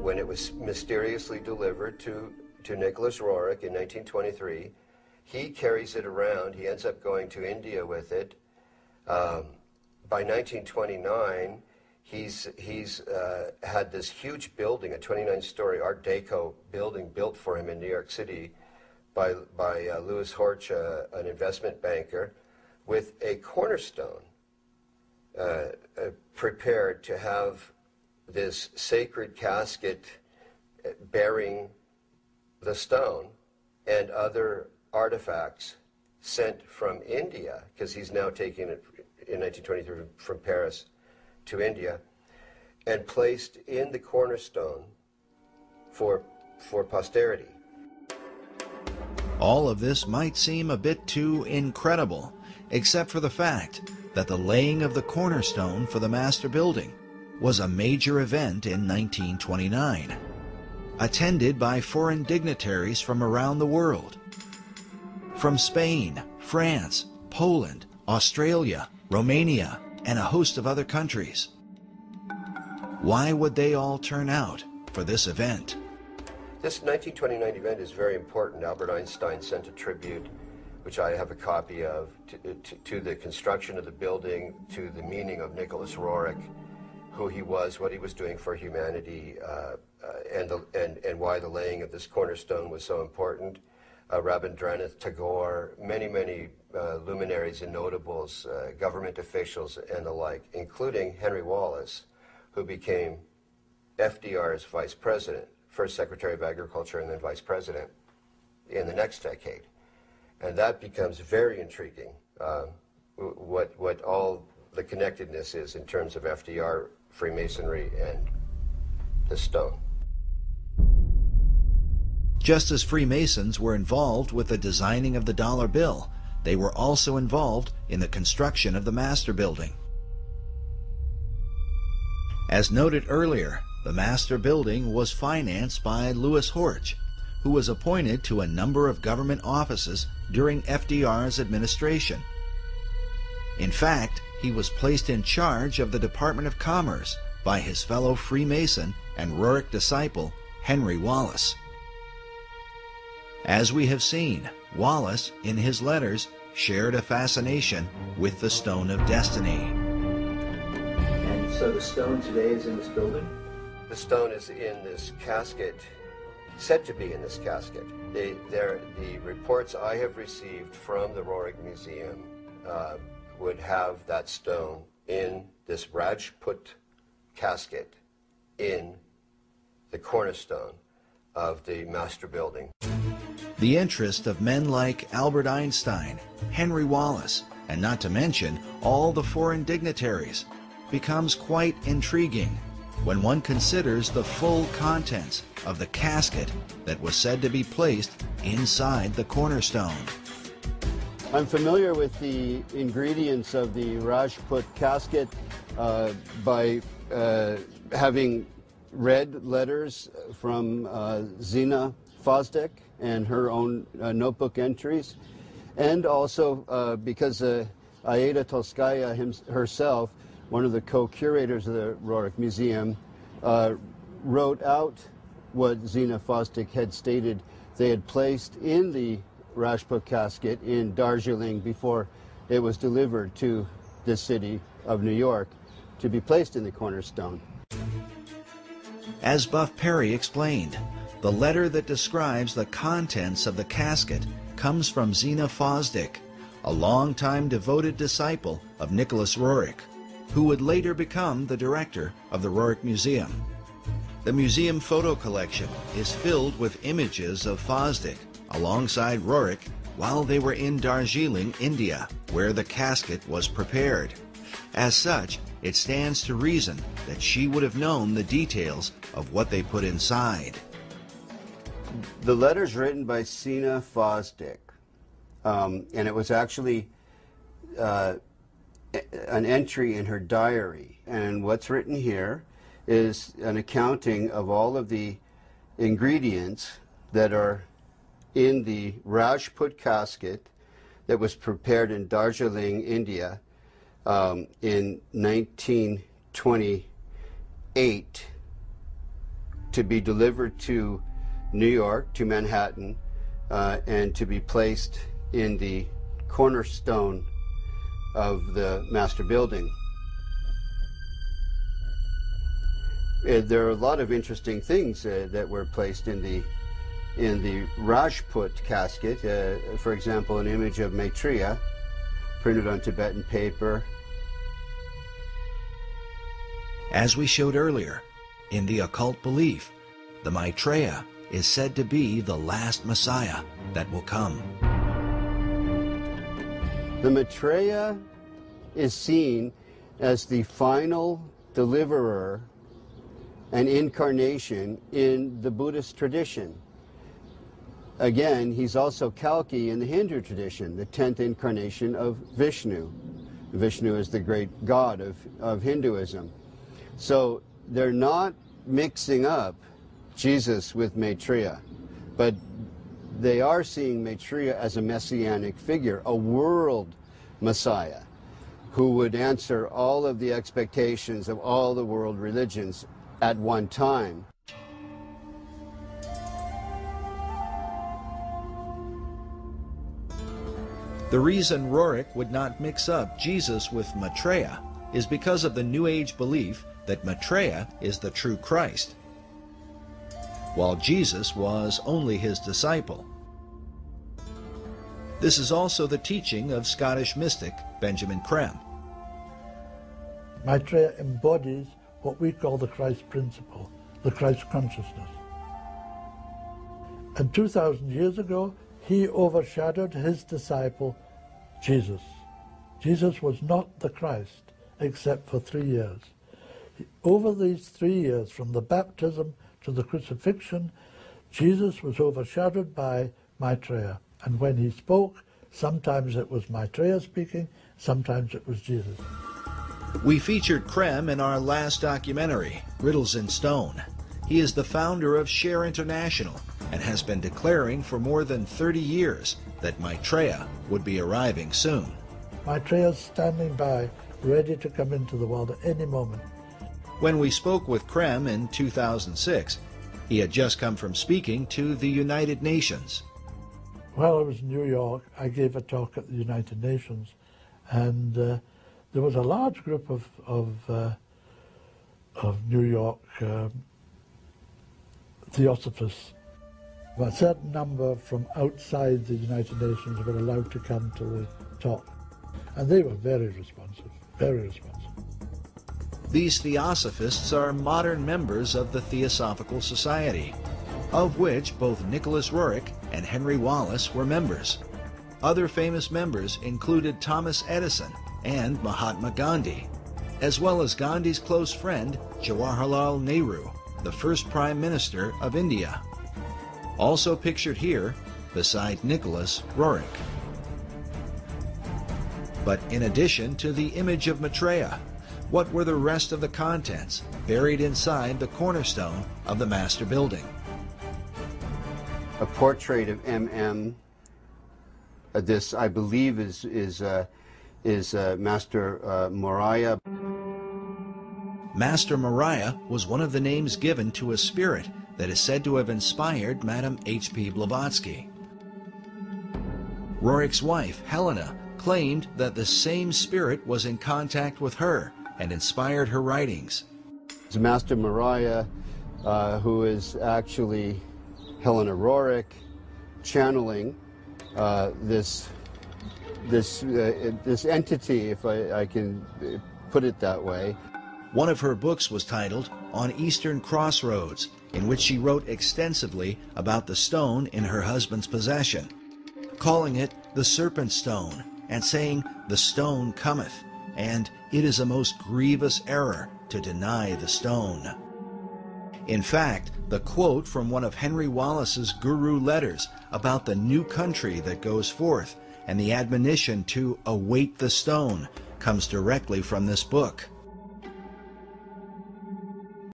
when it was mysteriously delivered to Nicholas Roerich in 1923. He carries it around. He ends up going to India with it. By 1929, he's had this huge building, a 29-story Art Deco building built for him in New York City by Louis Horch, an investment banker, with a cornerstone prepared to have this sacred casket bearing the stone and other artifacts sent from India, because he's now taking it in 1923 from Paris to India, and placed in the cornerstone for posterity. All of this might seem a bit too incredible, except for the fact that the laying of the cornerstone for the master building was a major event in 1929, attended by foreign dignitaries from around the world. From Spain, France, Poland, Australia, Romania, and a host of other countries. Why would they all turn out for this event? This 1929 event is very important. Albert Einstein sent a tribute, which I have a copy of, to the construction of the building, to the meaning of Nicholas Roerich, who he was, what he was doing for humanity, and why the laying of this cornerstone was so important. Rabindranath Tagore, many luminaries and notables, government officials and the like, including Henry Wallace, who became FDR's vice president, first Secretary of Agriculture and then vice president in the next decade. And that becomes very intriguing, what all the connectedness is in terms of FDR, Freemasonry, and the stone. Just as Freemasons were involved with the designing of the dollar bill, they were also involved in the construction of the master building. As noted earlier, the master building was financed by Louis Horch, who was appointed to a number of government offices during FDR's administration. In fact, he was placed in charge of the Department of Commerce by his fellow Freemason and Roerich disciple, Henry Wallace. As we have seen, Wallace, in his letters, shared a fascination with the Stone of Destiny. And so the stone today is in this building? The stone is in this casket, said to be in this casket. The reports I have received from the Roerich Museum would have that stone in this Rajput casket in the cornerstone of the master building. The interest of men like Albert Einstein, Henry Wallace, and not to mention all the foreign dignitaries, becomes quite intriguing when one considers the full contents of the casket that was said to be placed inside the cornerstone. I'm familiar with the ingredients of the Rajput casket by having read letters from Zina Fosdick and her own notebook entries, and also because Aida Tolskaya herself, one of the co-curators of the Roerich Museum, wrote out what Zina Fosdick had stated they had placed in the Rajput casket in Darjeeling before it was delivered to the city of New York to be placed in the cornerstone. As Buff Perry explained, the letter that describes the contents of the casket comes from Zina Fosdick, a longtime devoted disciple of Nicholas Roerich, who would later become the director of the Roerich Museum. The museum photo collection is filled with images of Fosdick alongside Roerich while they were in Darjeeling, India, where the casket was prepared. As such, it stands to reason that she would have known the details of what they put inside. The letter's written by Zina Fosdick, and it was actually an entry in her diary. And what's written here is an accounting of all of the ingredients that are in the Rajput casket that was prepared in Darjeeling, India, in 1928 to to be delivered to New York, to Manhattan, and to be placed in the cornerstone of the master building. There are a lot of interesting things that were placed in the Rajput casket. For example, an image of Maitreya printed on Tibetan paper. As we showed earlier, in the occult belief, the Maitreya is said to be the last Messiah that will come. The Maitreya is seen as the final deliverer and incarnation in the Buddhist tradition. Again, he's also Kalki in the Hindu tradition, the 10th incarnation of Vishnu. Vishnu is the great god of Hinduism. So they're not mixing up Jesus with Maitreya, but they are seeing Maitreya as a messianic figure, a world Messiah, who would answer all of the expectations of all the world religions at one time. The reason Roerich would not mix up Jesus with Maitreya is because of the New Age belief that Maitreya is the true Christ, while Jesus was only his disciple. This is also the teaching of Scottish mystic Benjamin Creme. Maitreya embodies what we call the Christ principle, the Christ consciousness. And 2,000 years ago, he overshadowed his disciple, Jesus. Jesus was not the Christ, except for 3 years. Over these 3 years, from the baptism to the crucifixion, Jesus was overshadowed by Maitreya. And when he spoke, sometimes it was Maitreya speaking, sometimes it was Jesus. We featured Creme in our last documentary, Riddles in Stone. He is the founder of Share International and has been declaring for more than 30 years that Maitreya would be arriving soon. Maitreya is standing by, ready to come into the world at any moment. When we spoke with Creme in 2006, he had just come from speaking to the United Nations. While I was in New York, I gave a talk at the United Nations, and there was a large group of New York theosophists. A certain number from outside the United Nations were allowed to come to the talk, and they were very responsive, very responsive. These theosophists are modern members of the Theosophical Society, of which both Nicholas Roerich and Henry Wallace were members. Other famous members included Thomas Edison and Mahatma Gandhi, as well as Gandhi's close friend Jawaharlal Nehru, the first Prime Minister of India. Also pictured here beside Nicholas Roerich. But in addition to the image of Maitreya, what were the rest of the contents buried inside the cornerstone of the master building? A portrait of MM. This, I believe, is Master Moriah. Master Moriah was one of the names given to a spirit that is said to have inspired Madame H.P. Blavatsky. Roerich's wife, Helena, claimed that the same spirit was in contact with her and inspired her writings. It's Master Moriah, who is actually Helena Roerich, channeling this entity, if I can put it that way. One of her books was titled On Eastern Crossroads, in which she wrote extensively about the stone in her husband's possession, calling it the Serpent Stone, and saying, "The stone cometh, and it is a most grievous error to deny the stone." In fact, the quote from one of Henry Wallace's guru letters about the new country that goes forth and the admonition to await the stone comes directly from this book.